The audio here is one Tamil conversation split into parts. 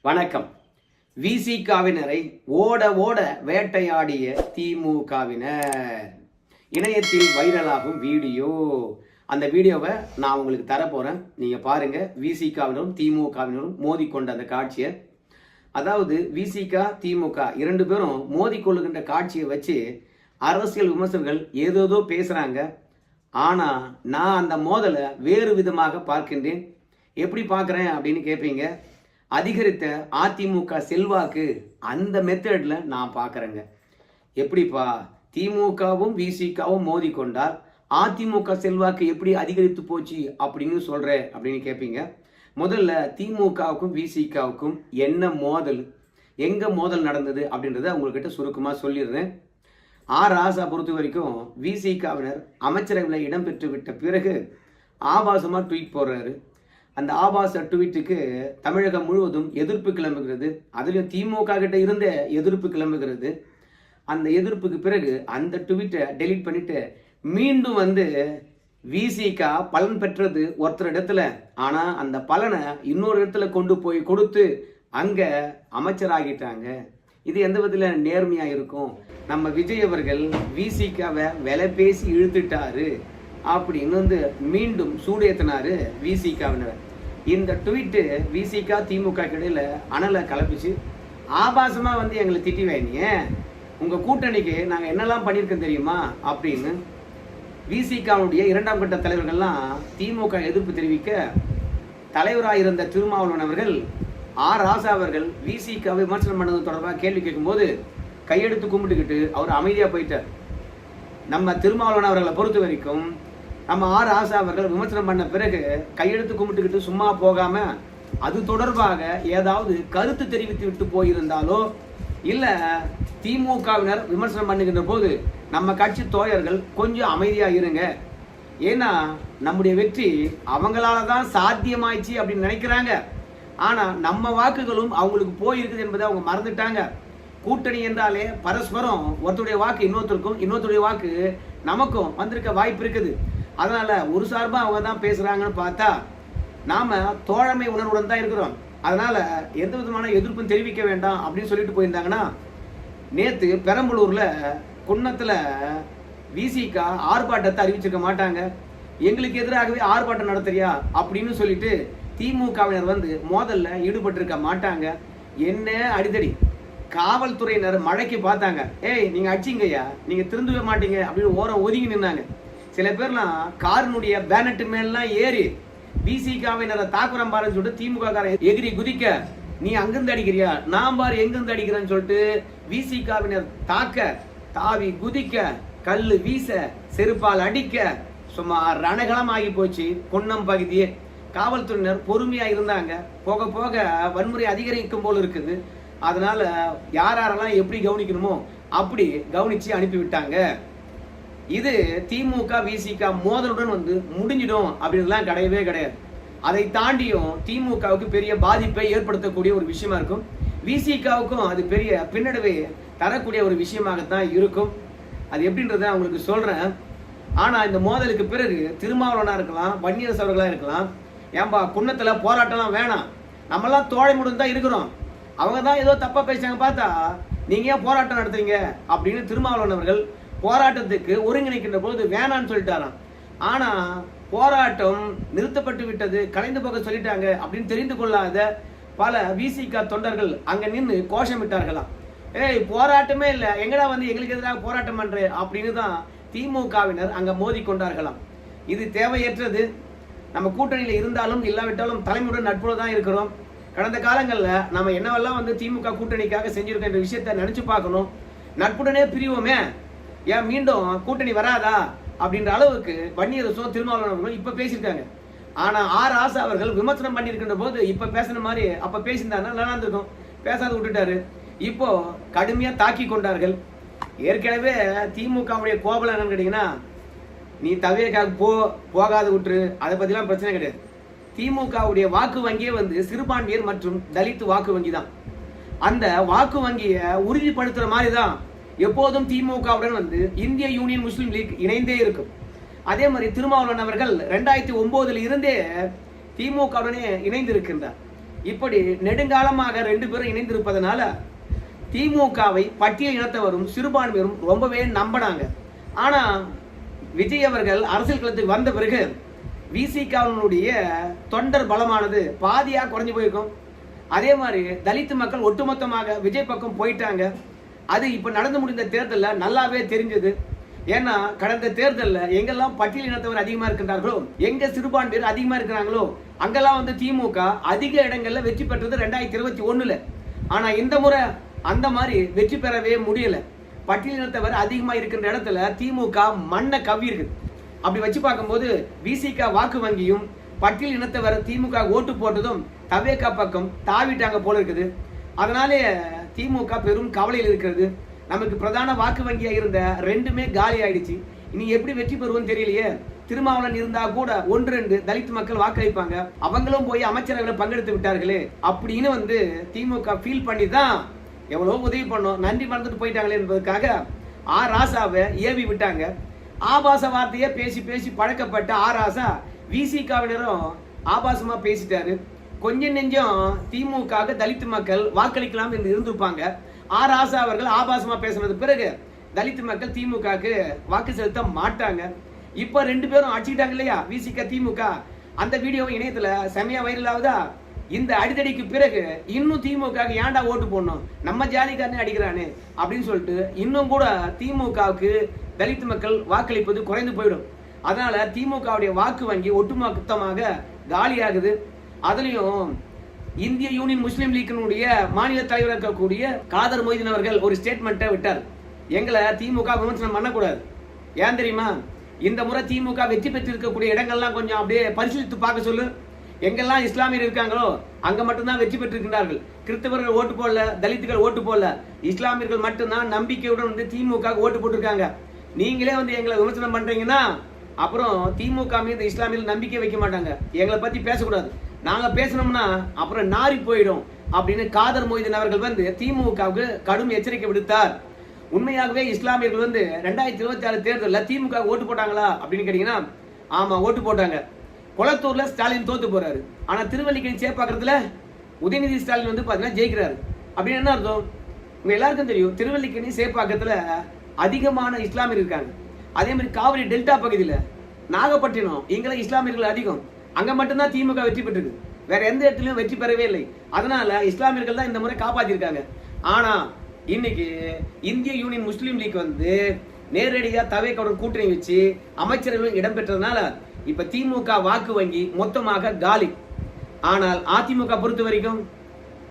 வணக்கம். விசிகாவினரை ஓட ஓட வேட்டையாடிய திமுகவினர். இணையத்தில் வைரலாகும் வீடியோ. அந்த வீடியோவை நான் உங்களுக்கு தரப்போறேன், நீங்க பாருங்க. விசிகாவினரும் திமுகவினரும் மோதிக்கொண்ட அந்த காட்சியை, அதாவது விசிகா திமுக இரண்டு பேரும் மோதிக்கொள்ளுகின்ற காட்சியை வச்சு அரசியல் விமர்சகர்கள் ஏதோதோ பேசுறாங்க. ஆனா நான் அந்த மோதலை வேறு விதமாக பார்க்கின்றேன். எப்படி பார்க்குறேன் அப்படின்னு கேட்பீங்க. அதிகரித்த அதிமுக செல்வாக்கு அந்த மெத்தட்ல நான் பார்க்குறேங்க. எப்படிப்பா திமுகவும் விசிகாவும் மோதி கொண்டால் அதிமுக செல்வாக்கு எப்படி அதிகரித்து போச்சு அப்படின்னு சொல்கிறேன் அப்படின்னு கேட்பீங்க. முதல்ல திமுகவுக்கும் விசிகாவுக்கும் என்ன மோதல், எங்கே மோதல் நடந்தது அப்படின்றத உங்கள்கிட்ட சுருக்கமாக சொல்லிடுறேன். ராசா பொறுத்த வரைக்கும் விசிகாவினர் அமைச்சரவையில் இடம்பெற்று விட்ட பிறகு ஆபாசமாக ட்வீட் போடுறாரு. அந்த ஆபாச ட்வீட்டுக்கு தமிழகம் முழுவதும் எதிர்ப்பு கிளம்புகிறது. அதுலேயும் திமுக கிட்ட இருந்த எதிர்ப்பு கிளம்புகிறது. அந்த எதிர்ப்புக்கு பிறகு அந்த ட்வீட்டை டெலீட் பண்ணிட்டு மீண்டும் விசிகா பலன் பெற்றது ஒருத்தர் இடத்துல, ஆனால் அந்த பலனை இன்னொரு இடத்துல கொண்டு போய் கொடுத்து அங்கே அமைச்சராகிட்டாங்க. இது எந்த விதத்தில் நேர்மையாக இருக்கும்? நம்ம விஜய் அவர்கள் விசிகாவை விலை பேசி இழுத்துட்டாரு அப்படின்னு மீண்டும் சூடேத்தினாரு விசிகாவினர். இந்த ட்வீட்டு விசிகா திமுக இடையில அனலை கலப்பிச்சு ஆபாசமா எங்களை திட்டி வைங்க, உங்க கூட்டணிக்கு நாங்க என்னெல்லாம் பண்ணியிருக்கோம் தெரியுமா அப்படின்னு விசிகாவுடைய இரண்டாம் கட்ட தலைவர்கள்லாம் திமுக எதிர்ப்பு தெரிவிக்க, தலைவராக இருந்த திருமாவளவன் அவர்கள் ராசா அவர்கள் விசிகா விமர்சனம் பண்ணது தொடர்பாக கேள்வி கேட்கும்போது கையெடுத்து கும்பிட்டுக்கிட்டு அவர் அமைதியா போயிட்டார். நம்ம திருமாவளவன் அவர்களை பொறுத்த வரைக்கும் நம்ம ராசா அவர்கள் விமர்சனம் பண்ண பிறகு கையெடுத்து கும்பிட்டுக்கிட்டு சும்மா போகாம அது தொடர்பாக ஏதாவது கருத்து தெரிவித்து விட்டு போயிருந்தாலோ இல்ல திமுகவினர் விமர்சனம் பண்ணுகின்ற போது நம்ம கட்சி தோழர்கள் கொஞ்சம் அமைதியா இருங்க, ஏன்னா நம்முடைய வெற்றி அவங்களால தான் சாத்தியமாயிடுச்சு அப்படின்னு நினைக்கிறாங்க. ஆனா நம்ம வாக்குகளும் அவங்களுக்கு போயிருக்குது என்பதை அவங்க மறந்துட்டாங்க. கூட்டணி என்றாலே பரஸ்பரம் ஒருத்தருடைய வாக்கு இன்னொருத்தருக்கும் இன்னொருத்தருடைய வாக்கு நமக்கும் வந்திருக்க வாய்ப்பு இருக்குது. அதனால ஒரு சார்பா அவங்க தான் பேசுறாங்கன்னு பார்த்தா நாம தோழமை உணர்வுடன் தான் இருக்கிறோம். அதனால எந்த விதமான எதிர்ப்பும் தெரிவிக்க வேண்டாம் அப்படின்னு சொல்லிட்டு போயிருந்தாங்கன்னா, நேத்து பெரம்பலூர்ல குன்னத்துல விசிகா ஆர்ப்பாட்டத்தை அறிவிச்சிருக்க மாட்டாங்க. எங்களுக்கு எதிராகவே ஆர்ப்பாட்டம் நடத்துறியா அப்படின்னு சொல்லிட்டு திமுகவினர் மோதல்ல ஈடுபட்டிருக்க மாட்டாங்க. என்ன அடிதடி, காவல்துறையினர் மழைக்கு பார்த்தாங்க. ஏய் நீங்க அடிச்சிங்கய்யா, நீங்க திருந்தவே மாட்டீங்க அப்படின்னு ஓரம் ஒதுங்கி நின்னாங்க. சில பேர்லாம் காரினுடைய பேனட்டு மேலாம் ஏறி விசிகாவினரை தாக்குறம் பாருன்னு சொல்லிட்டு திமுக காரன் எகிரி குதிக்க, நீ அங்கிருந்து அடிக்கிறியா நான் பாரு எங்கிருந்து அடிக்கிறேன்னு சொல்லிட்டு விசிகாவினர் தாக்க, தாவி குதிக்க, கல்லு வீச, செருப்பால் அடிக்க, சும்மா ரணகலம் ஆகி போச்சு பொன்னம் பகுதியே. காவல்துறையினர் பொறுமையா இருந்தாங்க. போக போக வன்முறை அதிகரிக்கும் போல இருக்குது. அதனால யாரெல்லாம் எப்படி கவனிக்கணுமோ அப்படி கவனிச்சு அனுப்பி விட்டாங்க. இது திமுக விசிகா மோதலுடன் முடிஞ்சிடும் அப்படின்லாம் கிடையவே கிடையாது. அதை தாண்டியும் திமுகவுக்கு பெரிய பாதிப்பை ஏற்படுத்தக்கூடிய ஒரு விஷயமா இருக்கும். விசிகாவுக்கும் அது பெரிய பின்னடைவை தரக்கூடிய ஒரு விஷயமாகத்தான் இருக்கும். அது எப்படின்றத உங்களுக்கு சொல்றேன். ஆனா இந்த மோதலுக்கு பிறகு திருமாவளவனா இருக்கலாம், வன்னியரசு அவர்களா இருக்கலாம், ஏன்பா குன்னத்துல போராட்டம்லாம் வேணாம், நம்மெல்லாம் தோழமையுடன் தான் இருக்கிறோம், அவங்க தான் ஏதோ தப்பா பேசினாங்க பார்த்தா நீங்க ஏன் போராட்டம் நடத்துறீங்க அப்படின்னு திருமாவளவன் அவர்கள் போராட்டத்துக்கு ஒருங்கிணைக்கின்ற போது வேணான்னு சொல்லிட்டாராம். ஆனா போராட்டம் நிறுத்தப்பட்டு விட்டது, கலைந்து போக சொல்லிட்டாங்க அப்படின்னு தெரிந்து கொள்ளாத பல விசிகா தொண்டர்கள் அங்க நின்று கோஷமிட்டார்களாம். ஏய் போராட்டமே இல்லை, எங்கடா எங்களுக்கு எதிராக போராட்டம் பண்ற அப்படின்னு தான் திமுகவினர் அங்க மோதி கொண்டார்களாம். இது தேவையற்றது. நம்ம கூட்டணியில இருந்தாலும் இல்லாவிட்டாலும் தலைமுடன் நட்புல தான் இருக்கிறோம். கடந்த காலங்களில் நம்ம என்னவெல்லாம் திமுக கூட்டணிக்காக செஞ்சிருக்க இந்த விஷயத்தை நினைச்சு பார்க்கணும். நட்புடனே பிரிவோமே, ஏன் மீண்டும் கூட்டணி வராதா அப்படின்ற அளவுக்கு வன்னியரசும் திருமாவளவன் இப்ப பேசியிருக்காங்க. ஆனா ராசா அவர்கள் விமர்சனம் பண்ணியிருக்கின்ற போது இப்ப பேசின மாதிரி அப்ப பேசியிருந்தாருன்னா நல்லா இருந்திருக்கும். பேசாத விட்டுட்டாரு. இப்போ கடுமையா தாக்கி கொண்டார்கள். ஏற்கனவே திமுகவுடைய கோபம் என்னன்னு கேட்டீங்கன்னா, நீ தவியக்காக போகாத விட்டுரு, அதை பத்திலாம் பிரச்சனை கிடையாது. திமுகவுடைய வாக்கு வங்கியே சிறுபான்மையர் மற்றும் தலித் வாக்கு வங்கி தான். அந்த வாக்கு வங்கியை உறுதிப்படுத்துற மாதிரி தான் எப்போதும் திமுகவுடன் இந்திய யூனியன் முஸ்லீம் லீக் இணைந்தே இருக்கும். அதே மாதிரி திருமாவளவன் அவர்கள் 2009 இருந்தே திமுகவுடனே இணைந்து இருக்கின்றார். இப்படி நெடுங்காலமாக ரெண்டு பேரும் இணைந்திருப்பதனால திமுகவை பட்டியல் இனத்தவரும் சிறுபான்மையரும் ரொம்பவே நம்பினாங்க. ஆனா விஜய் அவர்கள் அரசியல் களத்துக்கு வந்த பிறகு விசிகாவினுடைய தொண்டர் பலமானது பாதியா குறைஞ்சு போயிருக்கும். அதே மாதிரி தலித்து மக்கள் ஒட்டுமொத்தமாக விஜய் பக்கம் போயிட்டாங்க. அது இப்ப நடந்து முடிந்த தேர்தலில் நல்லாவே தெரிஞ்சது. ஏன்னா கடந்த தேர்தலில் எங்கெல்லாம் பட்டியல் இனத்தவர் அதிகமா இருக்கின்றார்களோ, எங்க சிறுபான்மையர் அதிகமா இருக்கிறாங்களோ அங்கெல்லாம் வந்து திமுக அதிக இடங்கள்ல வெற்றி பெற்றது 2021. ஆனா இந்த முறை அந்த மாதிரி வெற்றி பெறவே முடியல. பட்டியல் இனத்தவர் அதிகமா இருக்கின்ற இடத்துல திமுக மண்ணை கவ்வி இருக்கு. அப்படி வச்சு பார்க்கும்போது விசிக வாக்கு வங்கியும் பட்டியல் இனத்தவர் திமுக ஓட்டு போட்டதும் தவேகா பக்கம் தாவிட்டாங்க போல இருக்குது. அதனாலே திமுக பெரும் கவலையில் இருக்கிறது. நமக்கு பிரதான வாக்கு வங்கியா இருந்த ரெண்டுமே காலி ஆயிடுச்சு. இனி எப்படி வெற்றி பெறுவோம்னு தெரியலையே. திருமாவளவன் இருந்தா கூட 1-2 தலித் மக்கள் வாக்களிப்பாங்க, அவங்களும் போய் அமைச்சரவைகளை பங்கெடுத்து விட்டார்களே அப்படின்னு வந்து திமுக ஃபீல் பண்ணி தான் எவ்வளவு உதவி பண்ணோம், நன்றி மறந்துட்டு போயிட்டாங்களே என்பதற்காக ராசாவை ஏவி விட்டாங்க. ஆபாச வார்த்தையே பேசி பேசி பழக்கப்பட்ட ராசா விசிகாவினரும் ஆபாசமா பேசிட்டாரு. கொஞ்சம் நெஞ்சம் திமுக தலித்து மக்கள் வாக்களிக்கலாம் என்று இருந்திருப்பாங்க. ராசா அவர்கள் ஆபாசமா பேசினது பிறகு தலித்து மக்கள் திமுகக்கு வாக்கு செலுத்த மாட்டாங்க. இப்ப ரெண்டு பேரும் அடிச்சுக்கிட்டாங்க இல்லையா விசிக திமுக. அந்த வீடியோ இணையத்துல செமையா வைரல் ஆகுதா. இந்த அடிதடிக்கு பிறகு இன்னும் திமுக ஏன்டா ஓட்டு போடணும், நம்ம ஜாலிக்காரனே அடிக்கிறானே அப்படின்னு சொல்லிட்டு இன்னும் கூட திமுகவுக்கு தலித்து மக்கள் வாக்களிப்பது குறைந்து போயிடும். அதனால திமுகவுடைய வாக்கு வங்கி ஒட்டுமொத்தமாக காலியாகுது. அதுலயும் இந்திய யூனியன் முஸ்லீம் லீக்கினுடைய மாநில தலைவர் இருக்கக்கூடிய காதர் மொய்தீன் அவர்கள் ஒரு ஸ்டேட்மெண்ட்டை விட்டார். எங்களை திமுக விமர்சனம் பண்ணக்கூடாது. ஏன் தெரியுமா, இந்த முறை திமுக வெற்றி பெற்றிருக்கக்கூடிய இடங்கள்லாம் கொஞ்சம் அப்படியே பரிசீலித்து பார்க்க சொல்லு. எங்கெல்லாம் இஸ்லாமியர் இருக்காங்களோ அங்க மட்டும்தான் வெற்றி பெற்றிருக்கிறார்கள். கிறிஸ்தவர்கள் ஓட்டு போடல, தலித்துகள் ஓட்டு போடல, இஸ்லாமியர்கள் மட்டும்தான் நம்பிக்கையுடன் வந்து திமுக ஓட்டு போட்டிருக்காங்க. நீங்களே வந்து எங்களை விமர்சனம் பண்றீங்கன்னா அப்புறம் திமுக மீது இஸ்லாமியர்கள் நம்பிக்கை வைக்க மாட்டாங்க. எங்களை பத்தி பேசக்கூடாது, நாங்க பேசணும்னா அப்புறம் நாரி போயிடும் அப்படின்னு காதர் மொய்தீன் அவர்கள் வந்து திமுகவுக்கு கடும் எச்சரிக்கை விடுத்தார். உண்மையாகவே இஸ்லாமியர்கள் வந்து 2026 தேர்தலில் திமுக ஓட்டு போட்டாங்களா அப்படின்னு கேட்டீங்கன்னா ஆமா ஓட்டு போட்டாங்க. கொளத்தூர்ல ஸ்டாலின் தோத்து போறாரு. ஆனா திருவல்லிக்கேணி சேப்பாக்கத்துல உதயநிதி ஸ்டாலின் வந்து பாத்தீங்கன்னா ஜெயிக்கிறாரு. அப்படின்னு என்ன அர்த்தம்? உங்க எல்லாருக்கும் தெரியும், திருவல்லிக்கேணி சேப்பாக்கத்துல அதிகமான இஸ்லாமியர் இருக்காங்க. அதே மாதிரி காவிரி டெல்டா பகுதியில நாகப்பட்டினம் இங்கெல்லாம் இஸ்லாமியர்கள் அதிகம். அங்க மட்டும்தான் திமுக வெற்றி பெற்றிருக்கு, வேற எந்த இடத்துலயும் வெற்றி பெறவே இல்லை. அதனால இஸ்லாமியர்கள் தான் இந்த முறை காப்பாத்திருக்காங்க. ஆனா இன்னைக்கு இந்திய யூனியன் முஸ்லீம் லீக் வந்து நேரடியா தவேகாவுடன் கூட்டணி வச்சு அமைச்சர்களும் இடம்பெற்றதுனால இப்ப திமுக வாக்கு வங்கி மொத்தமாக காலி. ஆனால் அதிமுக பொறுத்த வரைக்கும்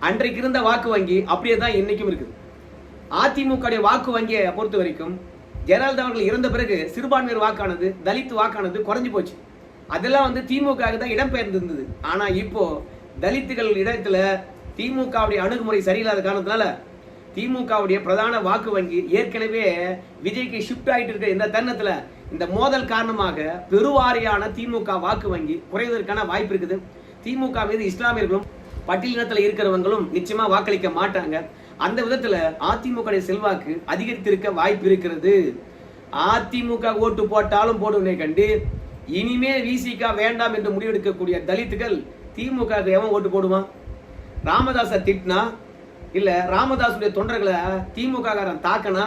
அன்றைக்கு இருந்த வாக்கு வங்கி அப்படியே தான் இன்னைக்கும் இருக்கு. அதிமுக வாக்கு வங்கியை பொறுத்த வரைக்கும் ஜெயலலிதா அவர்கள் இறந்த பிறகு சிறுபான்மையர் வாக்கானது, தலித் வாக்கானது குறைஞ்சு போச்சு. அதெல்லாம் வந்து திமுக தான் இடம்பெயர்ந்திருந்தது. ஆனா இப்போ தலித்துகள் இடத்துல திமுகவுடைய அணுகுமுறை சரியில்லாத காரணத்தினால திமுகவுடைய பிரதான வாக்கு வங்கி ஏற்கனவே விஜய்க்கு ஷிஃப்ட் ஆயிட்டு இருக்க இந்த தருணத்துல இந்த மோதல் காரணமாக பெருவாரியான திமுக வாக்கு வங்கி குறைவதற்கான வாய்ப்பு இருக்குது. திமுக மீது இஸ்லாமியர்களும் பட்டியலினத்தில் இருக்கிறவங்களும் நிச்சயமா வாக்களிக்க மாட்டாங்க. அந்த விதத்துல அதிமுக செல்வாக்கு அதிகரித்திருக்க வாய்ப்பு இருக்கிறது. அதிமுக ஓட்டு போட்டாலும் போடுவதை கண்டு இனிமே விசிக வேண்டாம் என்று முடிவெடுக்கக்கூடிய தலித்துகள் திமுக எவன் ஓட்டு போடுவான்? ராமதாஸை திட்டினா இல்ல ராமதாசுடைய தொண்டர்களை திமுக தாக்கனா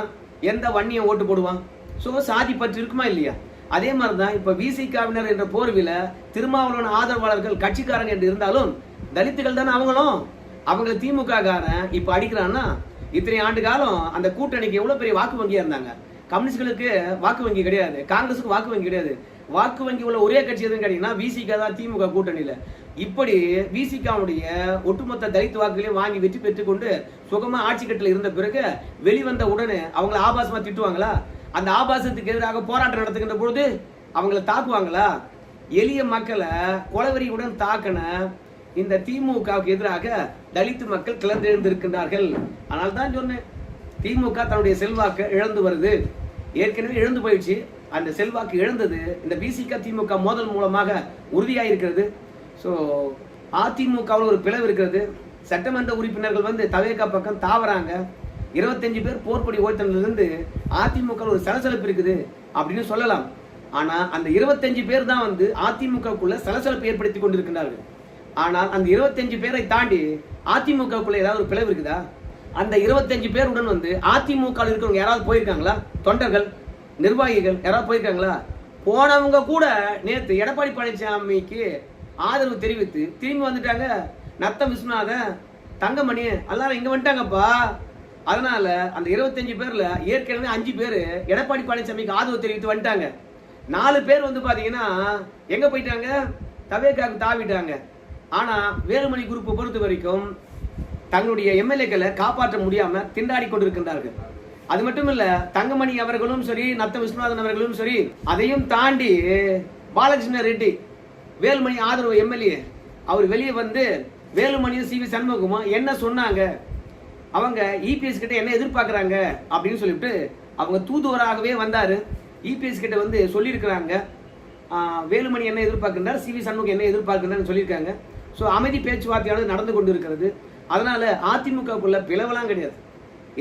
எந்த வன்னியம் ஓட்டு போடுவான்? சோ சாதி பற்று இருக்குமா இல்லையா? அதே மாதிரிதான் இப்ப விசிகாவினர் என்ற போர்வில திருமாவளவன் ஆதரவாளர்கள் கட்சிக்காரங்க என்று இருந்தாலும் தலித்துகள் தானே அவங்களும். அவங்க திமுக காரன் இப்ப அடிக்கிறான்னா இத்தனை ஆண்டு காலம் அந்த கூட்டணிக்கு எவ்வளவு பெரிய வாக்கு வங்கியா இருந்தாங்க. கம்யூனிஸ்டுகளுக்கு வாக்கு வங்கி கிடையாது, காங்கிரஸுக்கு வாக்கு வங்கி கிடையாது. வாக்கு வங்கி உள்ள ஒரே கட்சி எதுன்னு கேட்டீங்கன்னா விசிக தான் திமுக கூட்டணியில. இப்படி விசிகாவுடைய ஒட்டுமொத்த தலித் வாக்குகளையும் வாங்கி வெற்றி பெற்றுக் கொண்டு சுகமா ஆட்சி கட்டில இருந்த பிறகு வெளிவந்த உடனே அவங்களை ஆபாசமா திட்டுவாங்களா? அந்த ஆபாசத்துக்கு எதிராக போராட்டம் நடத்துகின்ற பொழுது அவங்களை தாக்குவாங்களா? எளிய மக்களை கொலவெறியுடன் தாக்கின இந்த திமுகவுக்கு எதிராக தலித்து மக்கள் கிளர்ந்தெழுந்திருக்கின்றார்கள். ஆனால் தான் சொன்னேன், திமுக தன்னுடைய செல்வாக்கு இழந்து வருது. ஏற்கனவே இழந்து போயிடுச்சு. அந்த செல்வாக்கு இழந்தது இந்த விசிக திமுக மோதல் மூலமாக உறுதியாயிருக்கிறது. ஸோ அதிமுகவில் ஒரு பிளவு இருக்கிறது. சட்டமன்ற உறுப்பினர்கள் வந்து தவேகா பக்கம் தாவறாங்க. 25 பேர் போர்ப்படி ஓய்த்தலிருந்து அதிமுக ஒரு சலசலப்பு இருக்குது அப்படின்னு சொல்லலாம். ஆனா அந்த 25 பேர் தான் வந்து அதிமுகக்குள்ள சலசலப்பு ஏற்படுத்தி கொண்டிருக்கிறார்கள். ஆனால் அந்த 25 பேரை தாண்டி அதிமுகக்குள்ள ஏதாவது ஒரு பிளவு இருக்குதா? அந்த 25 பேருடன் வந்து அதிமுக இருக்கிறவங்க யாராவது போயிருக்காங்களா? தொண்டர்கள், நிர்வாகிகள் யாராவது போயிருக்காங்களா? போனவங்க கூட நேற்று எடப்பாடி பழனிசாமிக்கு ஆதரவு தெரிவித்து திரும்பி வந்துட்டாங்க. நத்தம் விஸ்வநாதன், தங்கமணி எல்லாரும் இங்க வந்துட்டாங்கப்பா. அதனால அந்த 25 பேர்ல ஏற்கனவே 5 பேர் எடப்பாடி பழனிசாமிக்கு ஆதரவு தெரிவித்து வந்துட்டாங்க. 4 பேர் வந்து பாத்தீங்கன்னா எங்க போயிட்டாங்க? தவேகாவுக்கு தாவிட்டாங்க. ஆனா வேலுமணி குரூப்பை பொறுத்த வரைக்கும் தங்களுடைய எம்எல்ஏக்களை காப்பாற்ற முடியாம திண்டாடி கொண்டிருக்கின்றார்கள். அது மட்டும் இல்ல, தங்கமணி அவர்களும் சரி, நத்த விஸ்வநாதன் அவர்களும் சரி, அதையும் தாண்டி பாலகிருஷ்ண ரெட்டி வேலுமணி ஆதரவு எம்எல்ஏ அவர் வெளியே வந்து வேலுமணியும் சி வி சண்முகமும் என்ன சொன்னாங்க, அவங்க இபிஎஸ் கிட்ட என்ன எதிர்பார்க்கறாங்க அப்படின்னு சொல்லிட்டு அவங்க தூதுவராகவே வந்தாரு. இபிஎஸ் கிட்ட வந்து சொல்லியிருக்கிறாங்க வேலுமணி என்ன எதிர்பார்க்கின்றார், சி வி சண்முகம் என்ன எதிர்பார்க்கின்றார் சொல்லியிருக்காங்க. ஸோ அமைதி பேச்சுவார்த்தையானது நடந்து கொண்டு இருக்கிறது. அதனால அதிமுகக்குள்ள பிளவெல்லாம் கிடையாது.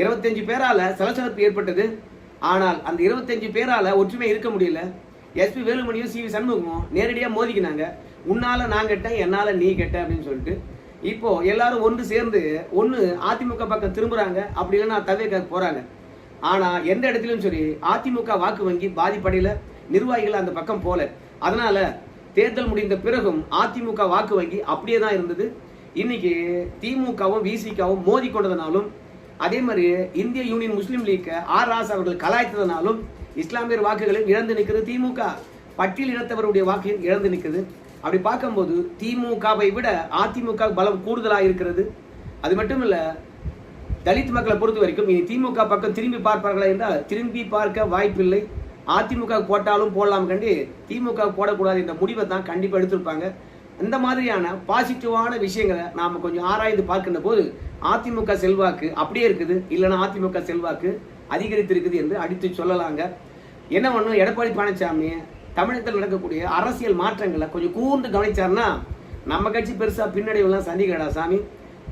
25 பேரால சலசலப்பு ஏற்பட்டது. ஆனால் அந்த 25 பேரால ஒற்றுமை இருக்க முடியல. எஸ்பி வேலுமணியும் சி வி சண்முகமும் நேரடியாக மோதிக்கினாங்க. உன்னால நான் கெட்ட, என்னால நீ கெட்ட அப்படின்னு சொல்லிட்டு இப்போ எல்லாரும் ஒன்று சேர்ந்து ஒன்று அதிமுக பக்கம் திரும்புறாங்க, அப்படி இல்லைன்னா தவேக போறாங்க. ஆனா எந்த இடத்திலும் சரி அதிமுக வாக்கு வங்கி பாதிப்படையில, நிர்வாகிகள் அந்த பக்கம் போல. அதனால தேர்தல் முடிந்த பிறகும் அதிமுக வாக்கு வங்கி அப்படியே தான் இருந்தது. இன்னைக்கு திமுகவும் விசிகாவும் மோதி கொண்டதனாலும், அதே மாதிரி இந்திய யூனியன் முஸ்லீம் லீக் ஆர் ராசா அவர்கள் கலாய்த்ததனாலும் இஸ்லாமியர் வாக்குகளை இழந்து நிற்கிறது திமுக. பட்டியல் இனத்தவருடைய வாக்கு இழந்து நிற்கிறது. அப்படி பார்க்கும்போது திமுகவை விட அதிமுக பலம் கூடுதலாக இருக்கிறது. அது மட்டும் இல்ல, தலித் மக்களை பொறுத்த வரைக்கும் இனி திமுக பக்கம் திரும்பி பார்ப்பார்களா என்றால் திரும்பி பார்க்க வாய்ப்பில்லை. அதிமுக போட்டாலும் போடலாம் கண்டி திமுக போடக்கூடாது என்ற முடிவை தான் கண்டிப்பா எடுத்திருப்பாங்க. இந்த மாதிரியான பாசிட்டிவான விஷயங்களை நாம கொஞ்சம் ஆராய்ந்து பார்க்கின்ற போது அதிமுக செல்வாக்கு அப்படியே இருக்குது, இல்லைன்னா அதிமுக செல்வாக்கு அதிகரித்திருக்குது என்று அடித்து சொல்லலாங்க. என்ன பண்ணும், எடப்பாடி பழனிசாமி தமிழகத்தில் நடக்கக்கூடிய அரசியல் மாற்றங்களை கொஞ்சம் கூர்ந்து கவனிச்சார்னா நம்ம கட்சி பெருசா பின்னடைவுலாம் சந்திக்கடா சாமி.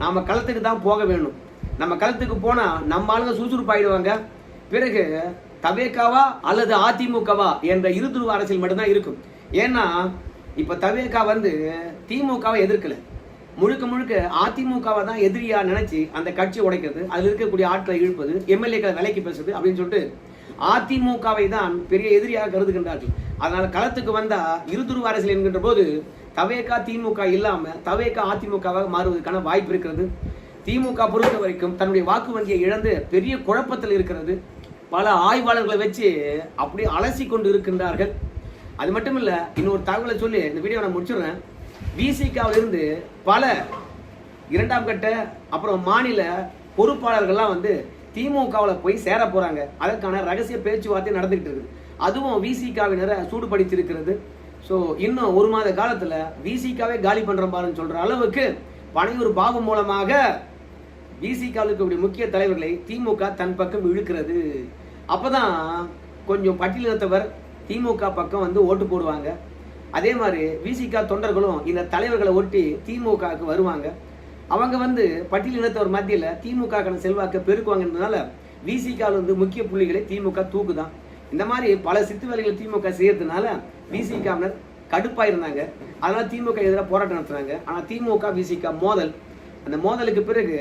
நாம களத்துக்கு தான் போக வேணும். நம்ம களத்துக்கு போனா நம்ம ஆளுங்க சுறுசுறுப்பாயிடுவாங்க. பிறகு தவேகாவா அல்லது அதிமுகவா என்ற இருதுருவ அரசியல் மட்டும்தான் இருக்கும். ஏன்னா இப்ப தவேகா வந்து திமுகவை எதிர்க்கல, முழுக்க முழுக்க அதிமுகவை தான் எதிரியா நினைச்சு அந்த கட்சி உடைக்கிறது, அதுல இருக்கக்கூடிய ஆட்களை இழுப்பது, எம்எல்ஏக்களை விலைக்கு பேசுறது அப்படின்னு சொல்லிட்டு அதிமுகவை தான் பெரிய எதிரியாக கருதுகின்றார்கள். அதனால களத்துக்கு வந்தா இருதுருவ அரசியல் என்கின்ற போது தவேகா திமுக இல்லாம தவேகா அதிமுகவாக மாறுவதற்கான வாய்ப்பு இருக்கிறது. திமுக பொறுத்த வரைக்கும் தன்னுடைய வாக்கு வங்கியை இழந்து பெரிய குழப்பத்தில் இருக்கிறது. பல ஆய்வாளர்களை வச்சு அப்படி அலசி கொண்டு இருக்கின்றார்கள். அது மட்டும் இல்ல, இன்னொரு தகவலை சொல்லி இந்த வீடியோ நான் முடிச்சிடுறேன். விசிகாவிலிருந்து பல 2ஆம் கட்ட அப்புறம் மாநில பொறுப்பாளர்கள்லாம் வந்து திமுகவில் போய் சேர போறாங்க. அதற்கான ரகசிய பேச்சுவார்த்தை நடந்துகிட்டு இருக்குது. அதுவும் விசிகாவினரை சூடுபடுத்தியிருக்கிறது. ஸோ இன்னும் 1 மாத காலத்துல விசிகாவே காலி பண்ற பாருன்னு சொல்ற அளவுக்கு பனையூர் பாபு மூலமாக விசிகாவில் இருக்கக்கூடிய முக்கிய தலைவர்களை திமுக தன் பக்கம் இழுக்கிறது. அப்பதான் கொஞ்சம் பட்டியலினத்தவர் திமுக பக்கம் வந்து ஓட்டு போடுவாங்க. அதே மாதிரி விசிகா தொண்டர்களும் இந்த தலைவர்களை ஒட்டி திமுகவுக்கு வருவாங்க. அவங்க வந்து பட்டியலினத்தவர் மத்தியில திமுக செல்வாக்க பெருக்குவாங்கன்றதுனால விசிகாவில் வந்து முக்கிய புள்ளிகளை திமுக தூக்குதான். இந்த மாதிரி பல சித்து வேலைகளை திமுக செய்யறதுனால விசிகாவினர் கடுப்பா இருந்தாங்க. அதனால திமுக எதிராக போராட்டம் நடத்துறாங்க. ஆனா திமுக விசிகா மோதல், அந்த மோதலுக்கு பிறகு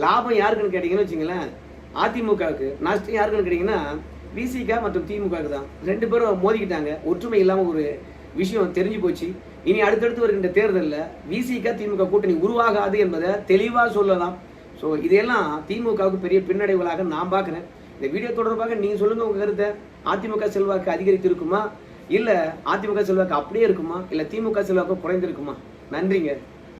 லாபம் யாருக்குன்னு கேட்டீங்கன்னு வச்சுங்களேன், அதிமுகவுக்கு. நஷ்டம் யாருக்குன்னு கேட்டீங்கன்னா விசிகா மற்றும் திமுக தான். 2 பேரும் மோதிக்கிட்டாங்க. ஒற்றுமை இல்லாம ஒரு விஷயம் தெரிஞ்சு போச்சு. இனி அடுத்தடுத்து வருகின்ற தேர்தலில் விசிகா திமுக கூட்டணி உருவாகாது என்பதை தெளிவா சொல்லலாம். ஸோ இதையெல்லாம் திமுகவுக்கு பெரிய பின்னடைவுகளாக நான் பார்க்கிறேன். இந்த வீடியோ தொடர்பாக நீங்க சொல்லுங்க உங்க கருத்தை. அதிமுக செல்வாக்கு அதிகரித்து இருக்குமா, இல்ல அதிமுக செல்வாக்கு அப்படியே இருக்குமா, இல்ல திமுக செல்வாக்கு குறைந்திருக்குமா? நன்றிங்க.